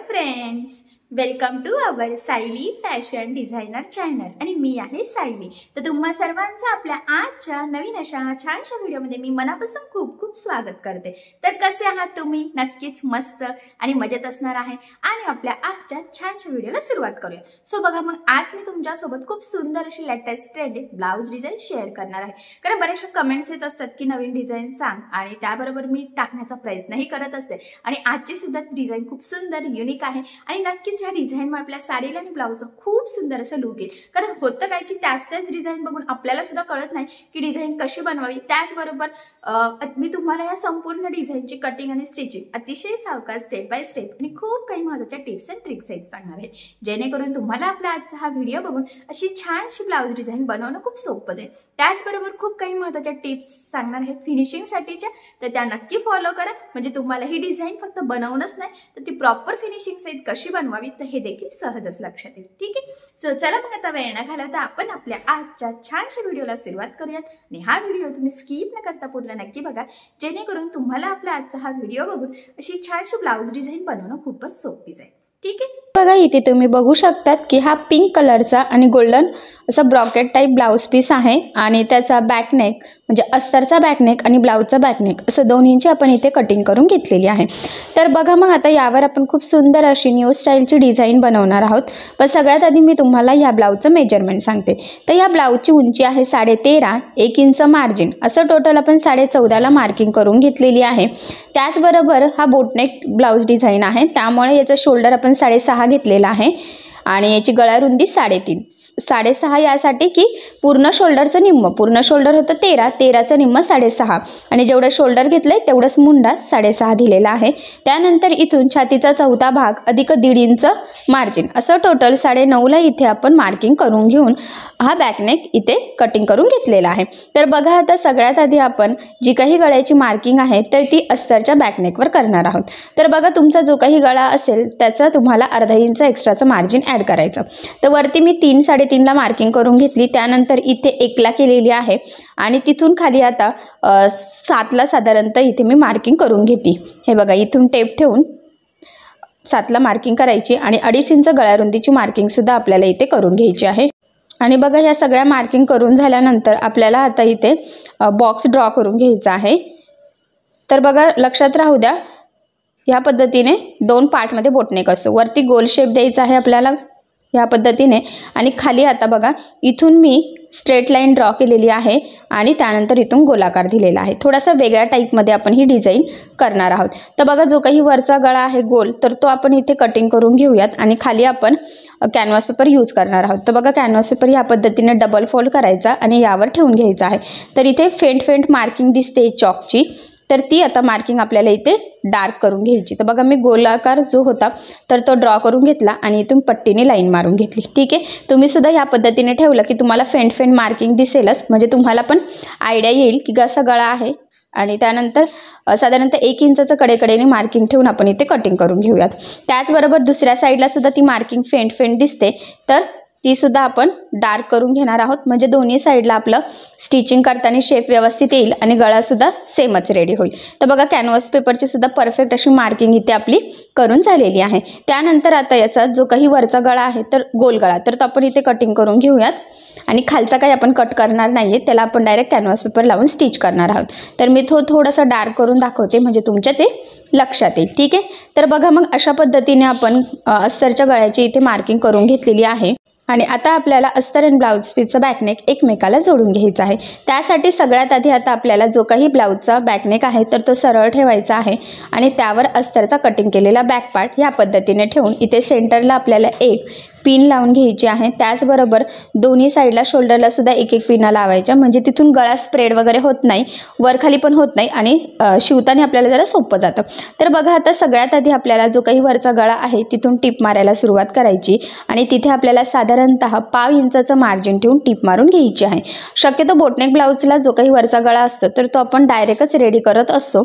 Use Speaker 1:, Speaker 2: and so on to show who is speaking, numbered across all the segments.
Speaker 1: Friends, welcome to our Sayali fashion designer channel आणि मी आहे सायली। तर तुम्हा सर्वांचं आपल्या आजच्या नवीन अशा छानशा व्हिडिओमध्ये मी मनापासून खूप खूप स्वागत करते। तर कसे आहात तुम्ही? नक्कीच मस्त आणि मजेत असणार आहे आणि आपल्या आजच्या छानशा व्हिडिओला सुरुवात करूया। सो बघा, मग आज मी तुमच्यासोबत खूप सुंदर अशी latest trending blouse design share करणार आहे। कारण बरेचसे कमेंट्स येत असतात की नवीन डिझाइन सांग, आणि त्याबरोबर मी टाकण्याचा प्रयत्नही करत असते। आणि आजची सुद्धा डिझाइन खूप सुंदर युनिक आहे आणि नक्कीच या डिझाइन आपल्या साडीला आणि ब्लाउजला खूप सुंदर असं लुक येईल। कारण होतं काय की त्याच डिझाइन बघून आपल्याला सुद्धा कळत नाही की डिझाइन कशी बनवावी। त्याचबरोबर मी तुम्हाला या संपूर्ण डिझाइनची कटिंग आणि स्टिचिंग अतिशय सावकाश स्टेप बाय स्टेप आणि खूप काही महत्त्वाच्या टिप्स अँड ट्रिक्स सांगणार आहे, जेणेकरून तुम्हाला आपला आजचा हा व्हिडिओ बघून अशी छानशी ब्लाउज डिझाइन बनवणं खूप सोपं जाईल। त्याचबरोबर खूप काही महत्त्वाच्या टिप्स सांगणार आहे फिनिशिंग साठीच्या, तर त्या नक्की फॉलो करा। म्हणजे तुम्हाला ही डिझाइन फक्त बनवणंच नाही तर ती प्रॉपर फिनिशिंग सहित कशी बनवावी तर हे देखील सहजच लक्षात येईल। ठीक आहे, सो चला मग आता वेळ न घालवता आपण आपल्या आजच्या छानशा व्हिडिओला सुरुवात करूयात। आणि हा व्हिडिओ तुम्ही स्किप न करता पूर्ण नक्की बघा, जेणेकरून तुम्हाला आपला आजचा हा व्हिडिओ बघून अशी छानशी ब्लाउज डिझाइन बनवणं खूपच सोपी जाईल। ठीक आहे,
Speaker 2: बघा इथे तुम्ही बघू शकतात की हा पिंक कलरचा आणि गोल्डन असा ब्रॉकेट टाइप ब्लाउज पीस आहे आणि त्याचा बॅक नेक म्हणजे अस्तरचा बॅक नेक आणि ब्लाउजचा बॅक नेक असं दोन्हींची आपण इथे कटिंग करून घेतलेली आहे। तर बघा मग आता यावर आपण खूप सुंदर अशी न्यू स्टाईलची डिझाइन बनवणार आहोत। पण सगळ्यात आधी मी तुम्हाला या ब्लाउजचं मेजरमेंट सांगते। तर या ब्लाउजची उंची आहे 13.5, 1 इंच मार्जिन, असं टोटल आपण 14.5 मार्किंग करून घेतलेली आहे। त्याचबरोबर हा बोटनेक ब्लाउज डिझाइन आहे, त्यामुळे याचं शोल्डर आपण 6.5 घेतलेला आहे आणि याची गळा रुंदी 3.5, 6.5 यासाठी की पूर्ण शोल्डरचं निम्म, पूर्ण शोल्डर होतं 13, 13चं निम्म 6.5 आणि जेवढं शोल्डर घेतलंय तेवढंच मुंडा 6.5 दिलेला आहे। त्यानंतर इथून छातीचा चौथा भाग अधिक 1.5 इंच मार्जिन, असं टोटल 9.5ला इथे आपण मार्किंग करून घेऊन हा बॅकनेक इथे कटिंग करून घेतलेला आहे। तर बघा आता सगळ्यात आधी आपण जी काही गळ्याची मार्किंग आहे तर ती अस्तरच्या बॅकनेकवर करणार आहोत। तर बघा तुमचा जो काही गळा असेल त्याचा तुम्हाला अर्धा इंच एक्स्ट्राचं मार्जिन ॲड करायचं। तर वरती मी 3, 3.5ला मार्किंग करून घेतली, त्यानंतर इथे 1ला केलेली आहे आणि तिथून खाली आता 7ला साधारणतः इथे मी मार्किंग करून घेते। हे बघा इथून टेप ठेवून 7ला मार्किंग करायची आणि 2.5 इंच गळा रुंदीची मार्किंग सुद्धा आपल्याला इथे करून घ्यायची आहे। आणि बघा या सगळ्या मार्किंग करून झाल्यानंतर आपल्याला आता इथे बॉक्स ड्रॉ करून घ्यायचा आहे। तर बघा लक्षात राहू द्या, या पद्धतीने 2 पार्टमध्ये बोटनेक असतो। वरती गोल शेप द्यायचा आहे आपल्याला या पद्धतीने आणि खाली आता बघा इथून मी स्ट्रेट लाईन ड्रॉ केलेली आहे आणि त्यानंतर इथून गोलाकार दिलेला आहे। थोडासा वेगळ्या टाईपमध्ये आपण ही डिझाइन करणार आहोत। तर बघा जो काही वरचा गळा आहे गोल, तर तो आपण इथे कटिंग करून घेऊयात आणि खाली आपण कॅनव्हास पेपर यूज करणार आहोत। तर बघा कॅनव्हास पेपर या पद्धतीने डबल फोल्ड करायचा आणि यावर ठेवून घ्यायचा आहे। तर इथे फेंट मार्किंग दिसते चॉकची, तर ती आता मार्किंग आपल्याला इथे डार्क करून घ्यायची। तर बघा मी गोलाकार जो होता तर तो ड्रॉ करून घेतला आणि इथून पट्टीने लाईन मारून घेतली। ठीक आहे, तुम्ही सुद्धा या पद्धतीने ठेवलं की तुम्हाला फेंट मार्किंग दिसेलच, म्हणजे तुम्हाला पण आयडिया येईल की कसा गळा आहे। आणि त्यानंतर साधारणतः 1 इंचाचं कडेकडेने मार्किंग ठेवून आपण इथे कटिंग करून घेऊयात। त्याचबरोबर दुसऱ्या साईडला सुद्धा ती मार्किंग फेंट दिसते, तर ती सुद्धा आपण डार्क करून घेणार आहोत, म्हणजे दोन्ही साईडला आपलं स्टिचिंग करताना शेप व्यवस्थित येईल आणि गळासुद्धा सेमच रेडी होईल। तर बघा कॅनव्हास पेपरची सुद्धा परफेक्ट अशी मार्किंग इथे आपली करून झालेली आहे। त्यानंतर आता याचा जो काही वरचा गळा आहे तर गोल गळा, तर तो आपण इथे कटिंग करून घेऊयात आणि खालचा काही आपण कट करणार नाही आहे, त्याला आपण डायरेक्ट कॅनव्हास पेपर लावून स्टिच करणार आहोत। तर मी थोडंसं डार्क करून दाखवते म्हणजे तुमच्या ते लक्षात येईल। ठीक आहे, तर बघा मग अशा पद्धतीने आपण अस्तरच्या गळ्याची इथे मार्किंग करून घेतलेली आहे आणि आता आपल्याला अस्तर आणि ब्लाउज पीसचं बॅकनेक एकमेकाला जोडून घ्यायचं आहे। त्यासाठी सगळ्यात आधी आता आपल्याला जो काही ब्लाउजचा बॅकनेक आहे तर तो सरळ ठेवायचा आहे आणि त्यावर अस्तरचा कटिंग केलेला बॅक पार्ट या पद्धतीने ठेवून इथे सेंटरला आपल्याला एक पिन लावून घ्यायची आहे। त्याचबरोबर दोन्ही साईडला शोल्डरला सुद्धा एक पिना लावायच्या, म्हणजे तिथून गळा स्प्रेड वगैरे होत नाही, वरखाली पण होत नाही आणि शिवताना आपल्याला जरा सोपं जातं। तर बघा आता सगळ्यात आधी आपल्याला जो काही वरचा गळा आहे तिथून टिप मारायला सुरुवात करायची आणि तिथे आपल्याला साधारणतः 1/2 इंचाचं मार्जिन ठेवून टिप मारून घ्यायची आहे। शक्यतो बोटनेक ब्लाउजला जो काही वरचा गळा असतो तर तो आपण डायरेक्टच रेडी करत असतो,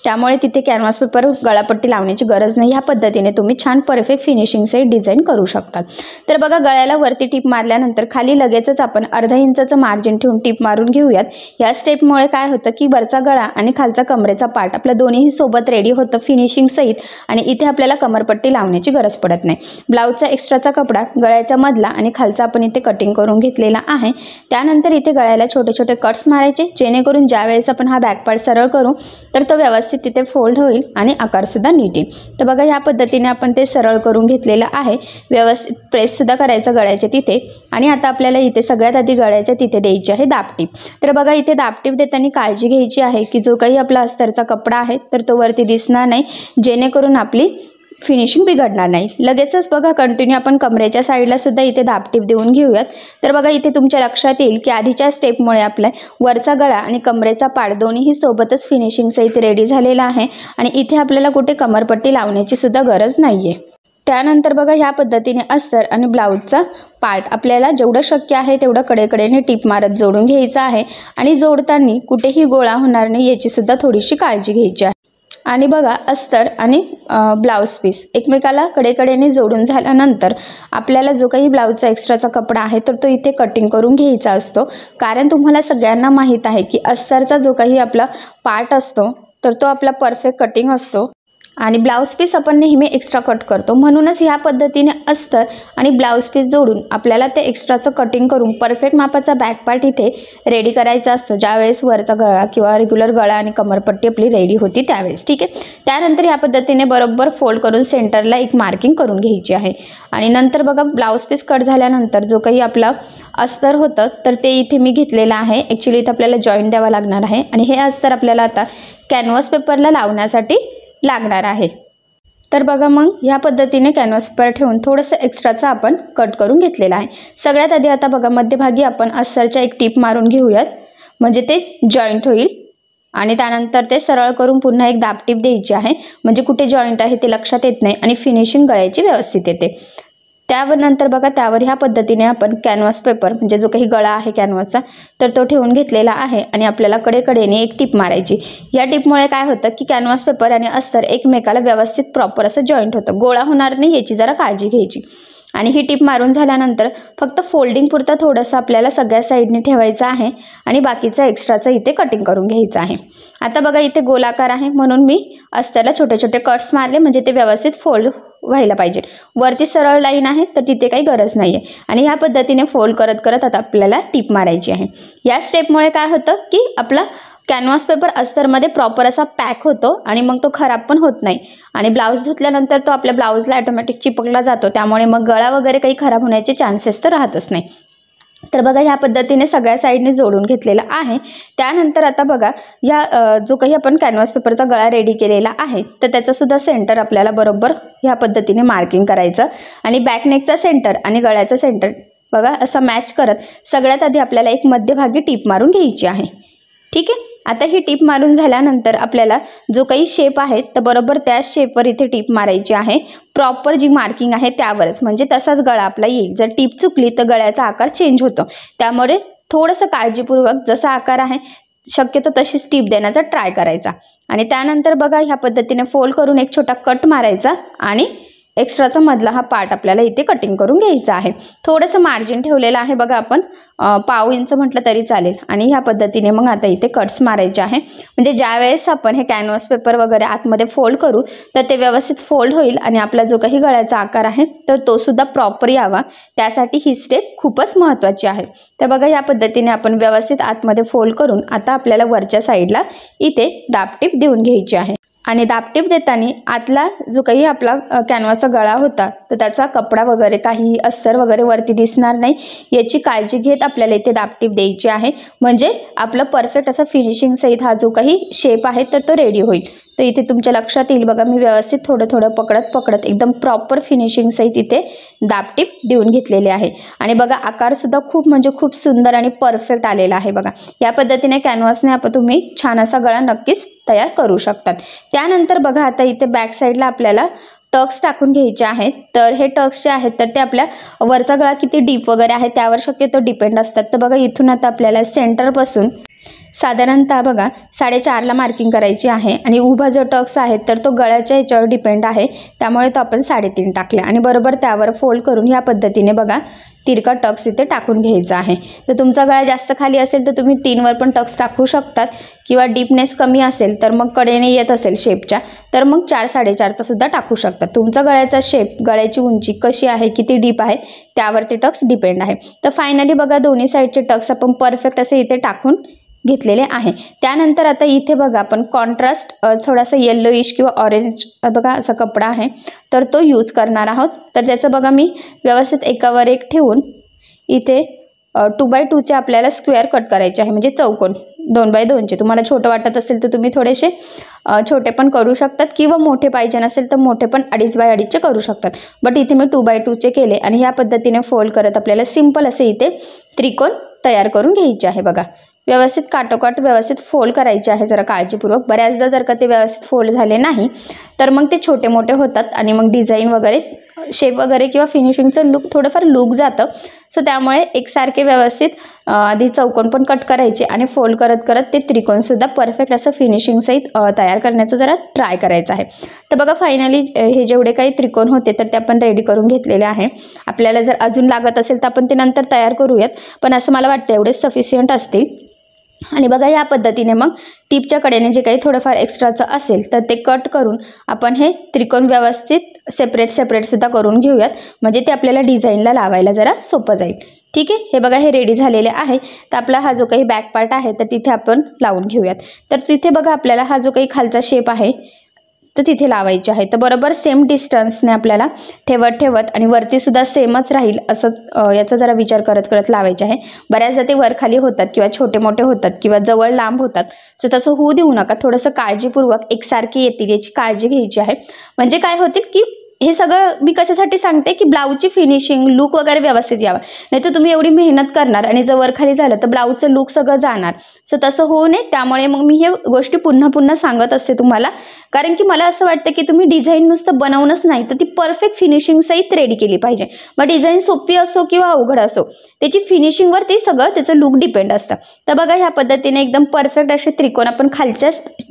Speaker 2: त्यामुळे तिथे कॅनव्हास पेपर गळापट्टी लावण्याची गरज नाही। ह्या पद्धतीने तुम्ही छान परफेक्ट फिनिशिंग सहित डिझाईन करू शकता। तर बघा गळ्याला वरती टिप मारल्यानंतर खाली लगेचच आपण अर्धा इंचाचं मार्जिन ठेवून टिप मारून घेऊयात। या स्टेपमुळे काय होतं की वरचा गळा आणि खालचा कमरेचा पार्ट आपल्या दोन्हीही सोबत रेडी होतं फिनिशिंग सहित आणि इथे आपल्याला कमरपट्टी लावण्याची गरज पडत नाही। ब्लाउजचा एक्स्ट्राचा कपडा गळ्याच्या मधला आणि खालचा आपण इथे कटिंग करून घेतलेला आहे। त्यानंतर इथे गळ्याला छोटे छोटे कट्स मारायचे, जेणेकरून ज्या वेळेस आपण हा बॅक पार्ट सरळ करू तर तो व्यवस्थित तिथे फोल्ड होईल आणि आकार सुद्धा नीट येईल। तर बघा ह्या पद्धतीने आपण ते सरळ करून घेतलेलं आहे। व्यवस्थित प्रेस सुद्धा करायचं गळ्याच्या तिथे आणि आता आपल्याला इथे सगळ्यात आधी गळ्याच्या तिथे द्यायची आहे दाबटीप। तर बघा इथे दाबटीप देताना काळजी घ्यायची आहे की जो काही आपला अस्तरचा कपडा आहे तर तो वरती दिसणार नाही, जेणेकरून आपली फिनिशिंग बिघडणार नाही। लगेचच बघा कंटिन्यू आपण कमरेच्या साईडला सुद्धा इथे दाबटीप देऊन घेऊयात। तर बघा इथे तुमच्या लक्षात येईल की आधीच्या स्टेपमुळे आपला वरचा गळा आणि कमरेचा पार्ट दोन्हीही सोबतच फिनिशिंग सहित रेडी झालेला आहे आणि इथे आपल्याला कुठे कमरपट्टी लावण्याची सुद्धा गरज नाहीये। त्यानंतर बघा ह्या पद्धतीने अस्तर आणि ब्लाउजचा पार्ट आपल्याला जेवढं शक्य आहे तेवढं कडेकडेने टिप मारत जोडून घ्यायचं आहे आणि जोडताना कुठेही गोळा होणार नाही याची सुद्धा थोडीशी काळजी घ्यायची आहे। आणि बघा अस्तर आणि ब्लाउज पीस एकमेकाला कडेकडेने जोडून झाल्यानंतर आपल्याला जो काही ब्लाउजचा एक्स्ट्राचा कपडा आहे तर तो इथे कटिंग करून घ्यायचा असतो। कारण तुम्हाला सगळ्यांना माहीत आहे की अस्तरचा जो काही आपला पार्ट असतो तर तो आपला परफेक्ट कटिंग असतो आणि ब्लाउज पीस आपण नेहमी एक्स्ट्रा कट करतो। म्हणूनच ह्या पद्धतीने अस्तर आणि ब्लाउज पीस जोडून आपल्याला ते एक्स्ट्राचं कटिंग करून परफेक्ट मापाचा बॅक पार्ट इथे रेडी करायचा असतो, ज्यावेळेस वरचा गळा किंवा रेग्युलर गळा आणि कमरपट्टी आपली रेडी होती त्यावेळेस, ठीक आहे। त्यानंतर ह्या पद्धतीने बरोबर फोल्ड करून सेंटरला एक मार्किंग करून घ्यायची आहे आणि नंतर बघा ब्लाउज पीस कट झाल्यानंतर जो काही आपला अस्तर होतं तर ते इथे मी घेतलेलं आहे। ॲक्च्युली इथे आपल्याला जॉईंट द्यावा लागणार आहे आणि हे अस्तर आपल्याला आता कॅनव्हास पेपरला लावण्यासाठी लागणार आहे। तर बघा मग ह्या पद्धतीने कॅनव्हास पेपर ठेवून थोडंसं एक्स्ट्राचं आपण कट करून घेतलेलं आहे। सगळ्यात आधी आता बघा मध्यभागी आपण अस्तरच्या एक टीप मारून घेऊयात, म्हणजे ते जॉईंट होईल आणि त्यानंतर ते सरळ करून पुन्हा एक दाबटीप द्यायची आहे, म्हणजे कुठे जॉईंट आहे ते लक्षात येत नाही आणि फिनिशिंग गळ्याची व्यवस्थित येते। त्यानंतर बघा त्यावर ह्या पद्धतीने आपण कॅनव्हास पेपर म्हणजे जो काही गळा आहे कॅनव्हासचा तर तो ठेवून घेतलेला आहे आणि आपल्याला कडेकडेने एक टीप मारायची। या टीपमुळे काय होतं की कॅनव्हास पेपर आणि अस्तर एकमेकाला व्यवस्थित प्रॉपर असं जॉईंट होतं, गोळा होणार नाही याची जरा काळजी घ्यायची। आणि ही टीप मारून झाल्यानंतर फक्त फोल्डिंग पुरतं थोडंसं आपल्याला सगळ्या साईडने ठेवायचं आहे आणि बाकीचं एक्स्ट्राचं इथे कटिंग करून घ्यायचं आहे। आता बघा इथे गोलाकार आहे म्हणून मी अस्तरला छोटे छोटे कट्स मारले, म्हणजे ते व्यवस्थित फोल्ड व्हायला पाहिजे। वरती सरळ लाईन आहे तर तिथे काही गरज नाही आहे आणि ह्या पद्धतीने फोल्ड करत करत आता आपल्याला टीप मारायची आहे। या स्टेपमुळे काय होतं की आपला कॅनव्हास पेपर अस्तरमध्ये प्रॉपर असा पॅक होतो आणि मग तो खराब पण होत नाही आणि ब्लाऊज धुतल्यानंतर तो आपल्या ब्लाऊजला ऑटोमॅटिक चिपकला जातो, त्यामुळे मग गळा वगैरे काही खराब होण्याचे चान्सेस तर राहतच नाही। तर बघा ह्या पद्धतीने सगळ्या साईडने जोडून घेतलेला आहे। त्यानंतर आता बघा या जो काही आपण कॅनव्हास पेपरचा गळा रेडी केलेला आहे तर त्याचा सुद्धा सेंटर आपल्याला बरोबर ह्या पद्धतीने मार्किंग करायचं आणि बॅकनेकचा सेंटर आणि गळ्याचा सेंटर बघा असा मॅच करत सगळ्यात आधी आपल्याला एक मध्यभागी टीप मारून घ्यायची आहे, ठीक आहे। आता ही टीप मारून झाल्यानंतर आपल्याला जो काही शेप आहे तर बरोबर त्या शेपवर इथे टीप मारायची आहे, प्रॉपर जी मार्किंग आहे त्यावरच, म्हणजे तसाच गळा आपला येईल। जर टीप चुकली तर गळ्याचा आकार चेंज होतो, त्यामुळे थोडंसं काळजीपूर्वक जसा आकार आहे शक्यतो तशीच टीप देण्याचा ट्राय करायचा। आणि त्यानंतर बघा ह्या पद्धतीने फोल्ड करून एक छोटा कट मारायचा आणि एक्स्ट्राचा मधला हा पार्ट आपल्याला इथे कटिंग करून घ्यायचा आहे। थोडंसं मार्जिन ठेवलेलं आहे बघा आपण, पाव इंच म्हटलं तरी चालेल आणि ह्या पद्धतीने मग आता इथे कट्स मारायचे आहे, म्हणजे ज्यावेळेस आपण हे कॅनव्हास पेपर वगैरे आतमध्ये फोल्ड करू तर ते व्यवस्थित फोल्ड होईल आणि आपला जो काही गळ्याचा आकार आहे तर तो सुद्धा प्रॉपर यावा, त्यासाठी ही स्टेप खूपच महत्त्वाची आहे। तर बघा या पद्धतीने आपण व्यवस्थित आतमध्ये फोल्ड करून आता आपल्याला वरच्या साईडला इथे दाबटीप देऊन घ्यायची आहे आणि दाबटीप देताना आतला जो काही आपला कॅनव्हासचा गळा होता तर त्याचा कपडा वगैरे काही अस्तर वगैरे वरती दिसणार नाही याची काळजी घेत आपल्याला इथे दाबटीप द्यायची आहे, म्हणजे आपलं परफेक्ट असा फिनिशिंग सहित हा जो काही शेप आहे तर तो रेडी होईल। तर इथे तुमच्या लक्षात येईल बघा मी व्यवस्थित थोडं थोडं पकडत एकदम प्रॉपर फिनिशिंग सहित इथे दाबटीप देऊन घेतलेले आहे आणि बघा आकार सुद्धा खूप म्हणजे खूप सुंदर आणि परफेक्ट आलेला आहे। बघा या पद्धतीने कॅनव्हासने आपण तुम्ही छान असा गळा नक्कीच तयार करू शकतात। त्यानंतर बघा आता इथे बॅक साईडला आपल्याला टक्स टाकून घ्यायचे आहेत, तर हे टक्स जे आहेत तर ते आपल्या वरचा गळा किती डीप वगैरे आहे त्यावर शक्यतो डिपेंड असतात। तर बघा इथून आता आपल्याला सेंटरपासून साधारणतः बघा 4.5ला मार्किंग करायची आहे आणि उभा जो टक्स आहे तर तो गळ्याच्या ह्याच्यावर डिपेंड आहे, त्यामुळे तो आपण 3.5 टाकला आणि बरोबर त्यावर फोल्ड करून ह्या पद्धतीने बघा तिरका टक्स इथे टाकून घ्यायचा आहे। तर तुमचा गळा जास्त खाली असेल तर तुम्ही 3वर पण टक्स टाकू शकतात किंवा डीपनेस कमी असेल तर मग कडेने येत असेल शेपच्या तर मग 4-4.5चा सुद्धा टाकू शकतात। तुमचा गळ्याचा शेप, गळ्याची उंची कशी आहे, किती डीप आहे त्यावरती टक्स डिपेंड आहे। तर फायनली बघा दोन्ही साईडचे टक्स आपण परफेक्ट असे इथे टाकून घेतलेले आहे। त्यानंतर आता इथे बघा आपण कॉन्ट्रास्ट थोडासा येल्लोइश किंवा ऑरेंज बघा असा कपडा आहे तर तो यूज करणार आहोत। तर त्याचं बघा मी व्यवस्थित एकावर एक ठेवून इथे 2x2चे आपल्याला स्क्वेअर कट करायचे आहे, म्हणजे चौकोन 2x2चे। तुम्हाला छोटं वाटत असेल तर तुम्ही थोडेसे छोटे पण करू शकतात किंवा मोठे पाहिजे नसेल तर मोठे पण 2.5x2चे करू शकतात, बट इथे मी 2x2चे केले आणि ह्या पद्धतीने फोल्ड करत आपल्याला सिंपल असे इथे त्रिकोण तयार करून घ्यायचे आहे। बघा व्यवस्थित काटोकाट व्यवस्थित फोल्ड करायचे आहे जरा काळजीपूर्वक। बऱ्याचदा जर का ते व्यवस्थित फोल्ड झाले नाही तर मग ते छोटे मोठे होतात आणि मग डिझाईन वगैरे शेप वगैरे किंवा फिनिशिंगचं लुक थोडंफार लुक जातं। सो त्यामुळे एकसारखे व्यवस्थित आधी चौकोन पण कट करायचे आणि फोल्ड करत करत ते त्रिकोणसुद्धा परफेक्ट असं फिनिशिंग सहित तयार करण्याचं जरा ट्राय करायचं आहे। तर बघा फायनली हे जेवढे काही त्रिकोण होते तर ते आपण रेडी करून घेतलेले आहे। आपल्याला जर अजून लागत असेल तर आपण ते नंतर तयार करूयात, पण असं मला वाटतं एवढे सफिशियंट असतील। आणि बघा या पद्धतीने मग टिपच्या कडेने जे काही थोडंफार एक्स्ट्राचं असेल तर ते कट करून आपण हे त्रिकोण व्यवस्थित सेपरेट सुद्धा करून घेऊयात, म्हणजे ते आपल्याला डिझाईनला लावायला जरा सोपं जाईल। ठीक आहे, हे बघा हे रेडी झालेले आहे। तर आपला हा जो काही बॅक पार्ट आहे तर तिथे आपण लावून घेऊयात। तर तिथे बघा आपल्याला हा जो काही खालचा शेप आहे तर तिथे लावायचे आहे। तर बरोबर सेम डिस्टन्सने आपल्याला ठेवत आणि वरती सुद्धा सेमच राहील असं याचा जरा विचार करत लावायचे आहे। बऱ्याचदा ते वर खाली होतात किंवा छोटे मोठे होतात किंवा जवळ लांब होतात, सो तसं होऊ देऊ नका। थोडंसं काळजीपूर्वक एकसारखी येतील याची काळजी घ्यायची आहे, म्हणजे काय होतील की हे सगळं मी कशासाठी सांगते की ब्लाऊजची फिनिशिंग लुक वगैरे व्यवस्थित यावं, नाही तर तुम्ही एवढी मेहनत करणार आणि जर वर खाली झालं तर ब्लाऊजचं लुक सगळं जाणार। सो तसं होऊ नये, त्यामुळे मग मी हे गोष्टी पुन्हा सांगत असते तुम्हाला, कारण की मला असं वाटतं की तुम्ही डिझाईन नुसतं बनवूनच नाही तर ती परफेक्ट फिनिशिंग सहित रेडी केली पाहिजे। मग डिझाईन सोपी असो किंवा अवघड असो त्याची फिनिशिंगवर ते सगळं त्याचं लुक डिपेंड असतं। तर बघा ह्या पद्धतीने एकदम परफेक्ट असे त्रिकोण आपण खालच्या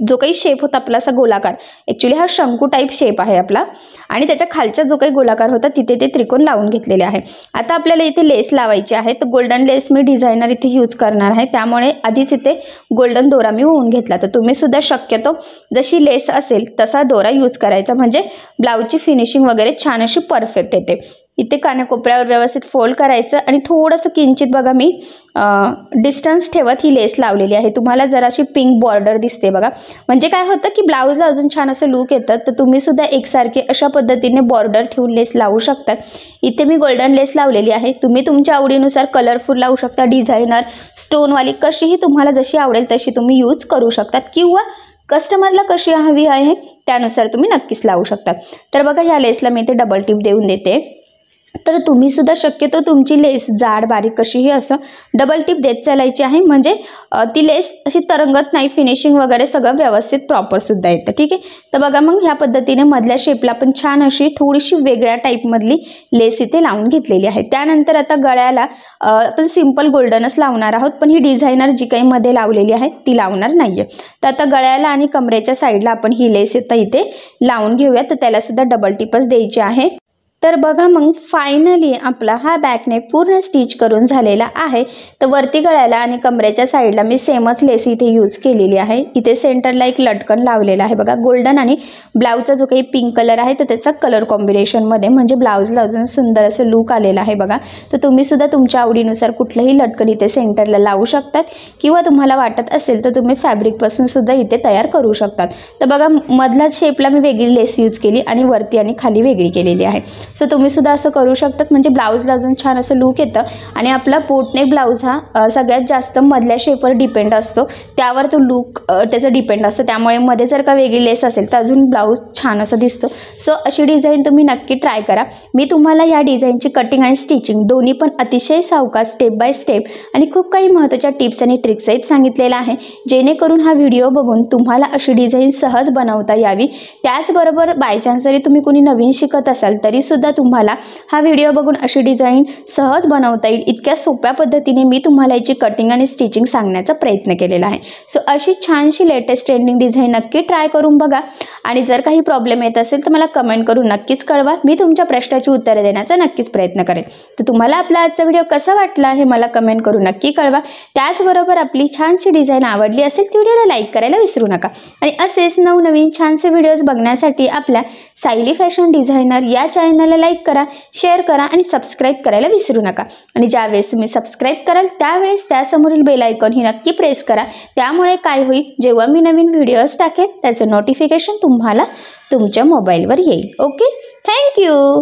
Speaker 2: जो काही शेप होता आपला असा गोलाकार, ॲक्च्युली हा शंकू टाईप शेप आहे आपला, आणि त्याच्या खालच्या जो काही गोलाकार होता तिथे ते त्रिकोण लावून घेतलेले आहे। आता आपल्याला इथे लेस लावायची आहे, तर गोल्डन लेस मी डिझायनर इथे यूज करणार आहे, त्यामुळे आधीच इथे गोल्डन दोरा मी ओवून घेतला। तर तुम्ही सुद्धा शक्यतो जशी लेस असेल तसा दोरा यूज करायचा, म्हणजे ब्लाऊजची फिनिशिंग वगैरे छान अशी परफेक्ट येते। इथे कानाकोपऱ्यावर व्यवस्थित फोल्ड करायचं आणि थोडंसं किंचित बघा मी डिस्टन्स ठेवत ही लेस लावलेली आहे। तुम्हाला जराशी पिंक बॉर्डर दिसते बघा, म्हणजे काय होतं की ब्लाऊजला अजून छान असं लुक येतं। तर तुम्ही सुद्धा एकसारखे अशा पद्धतीने बॉर्डर ठेवून लेस लावू शकतात। इथे मी गोल्डन लेस लावलेली आहे, तुम्ही तुमच्या आवडीनुसार कलरफुल लावू शकता, डिझायनर स्टोनवाली कशीही तुम्हाला जशी आवडेल तशी तुम्ही यूज करू शकतात, किंवा कस्टमरला कशी हवी आहे त्यानुसार तुम्ही नक्कीच लावू शकता। तर बघा ह्या लेसला मी इथे डबल टिप देऊन देते। तर तुम्ही सुद्धा शक्यतो तुमची लेस जाड बारीक कशीही असं डबल टिप देत चालायची आहे, म्हणजे ती लेस अशी तरंगत नाही, फिनिशिंग वगैरे सगळं व्यवस्थित प्रॉपर सुद्धा येतं। ठीक आहे, तर बघा मग ह्या पद्धतीने मधल्या शेपला पण छान अशी थोडीशी वेगळ्या टाईपमधली लेस इथे लावून घेतलेली आहे। त्यानंतर आता गळ्याला आपण सिंपल गोल्डनच लावणार आहोत, पण ही डिझायनर जी काही मध्ये लावलेली आहे ती लावणार नाहीये। तर आता गळ्याला आणि कमरेच्या साईडला आपण ही लेस इथे लावून घेऊया, तर त्याला सुद्धा डबल टिपच द्यायची आहे। तर बघा मग फायनली आपला हा बॅकनेक पूर्ण स्टिच करून झालेला आहे। तर वरती गळ्याला आणि कमरेच्या साईडला मी सेमच लेस इथे यूज केलेली आहे। इथे सेंटरला एक लटकन लावलेला आहे बघा, गोल्डन आणि ब्लाऊजचा जो काही पिंक कलर आहे तर त्याचा कलर कॉम्बिनेशनमध्ये, म्हणजे ब्लाऊजला अजून सुंदर असं लुक आलेला आहे बघा। तर तुम्ही सुद्धा तुमच्या आवडीनुसार कुठलंही लटकन इथे सेंटरला लावू शकतात, किंवा तुम्हाला वाटत असेल तर तुम्ही फॅब्रिकपासून सुद्धा इथे तयार करू शकतात। तर बघा मधल्या शेपला मी वेगळी लेस यूज केली आणि वरती आणि खाली वेगळी केलेली आहे। सो तुम्ही सुद्धा असं करू शकतात, म्हणजे ब्लाऊजला अजून छान असं लुक येतं। आणि आपला बोटनेक ब्लाऊज हा सगळ्यात जास्त मधल्या शेपवर डिपेंड असतो, त्यावर तो लुक त्याचं डिपेंड असतं, त्यामुळे मध्ये जर का वेगळी लेस असेल तर अजून ब्लाऊज छान असं दिसतो। सो अशी डिझाईन तुम्ही नक्की ट्राय करा। मी तुम्हाला या डिझाईनची कटिंग आणि स्टिचिंग दोन्ही पण अतिशय सावकाश स्टेप बाय स्टेप आणि खूप काही महत्त्वाच्या टिप्स आणि ट्रिक्स सहित सांगितलेलं आहे, जेणेकरून हा व्हिडिओ बघून तुम्हाला अशी डिझाईन सहज बनवता यावी। त्याचबरोबर बाय चान्स जरी तुम्ही कोणी नवीन शिकत असाल तरी सुद्धा सुद्धा तुम्हाला हा व्हिडिओ बघून अशी डिझाईन सहज बनवता येईल इतक्या सोप्या पद्धतीने मी तुम्हाला याची कटिंग आणि स्टिचिंग सांगण्याचा प्रयत्न केलेला आहे। सो अशी छानशी लेटेस्ट ट्रेंडिंग डिझाईन नक्की ट्राय करून बघा आणि जर काही प्रॉब्लेम येत असेल तर मला कमेंट करून नक्कीच कळवा। मी तुमच्या प्रश्नाची उत्तरे देण्याचा नक्कीच प्रयत्न करेन। तर तुम्हाला आपला आजचा व्हिडिओ कसा वाटला हे मला कमेंट करून नक्की कळवा। त्याचबरोबर आपली छानशी डिझाईन आवडली असेल तर व्हिडिओला लाईक करायला विसरू नका आणि असेच नवनवीन छानसे व्हिडिओज बघण्यासाठी आपल्या सायली फॅशन डिझायनर या चॅनलला लाईक करा, शेअर करा आणि सबस्क्राईब करायला विसरू नका। आणि ज्यावेळेस तुम्ही सबस्क्राईब कराल त्यावेळेस त्यासमोरील बेल आयकॉन ही नक्की प्रेस करा। त्यामुळे काय होईल, जेव्हा मी नवीन व्हिडिओज टाकेल त्याचे नोटिफिकेशन तुम्हाला तुमच्या मोबाईलवर येईल। Okay, thank you.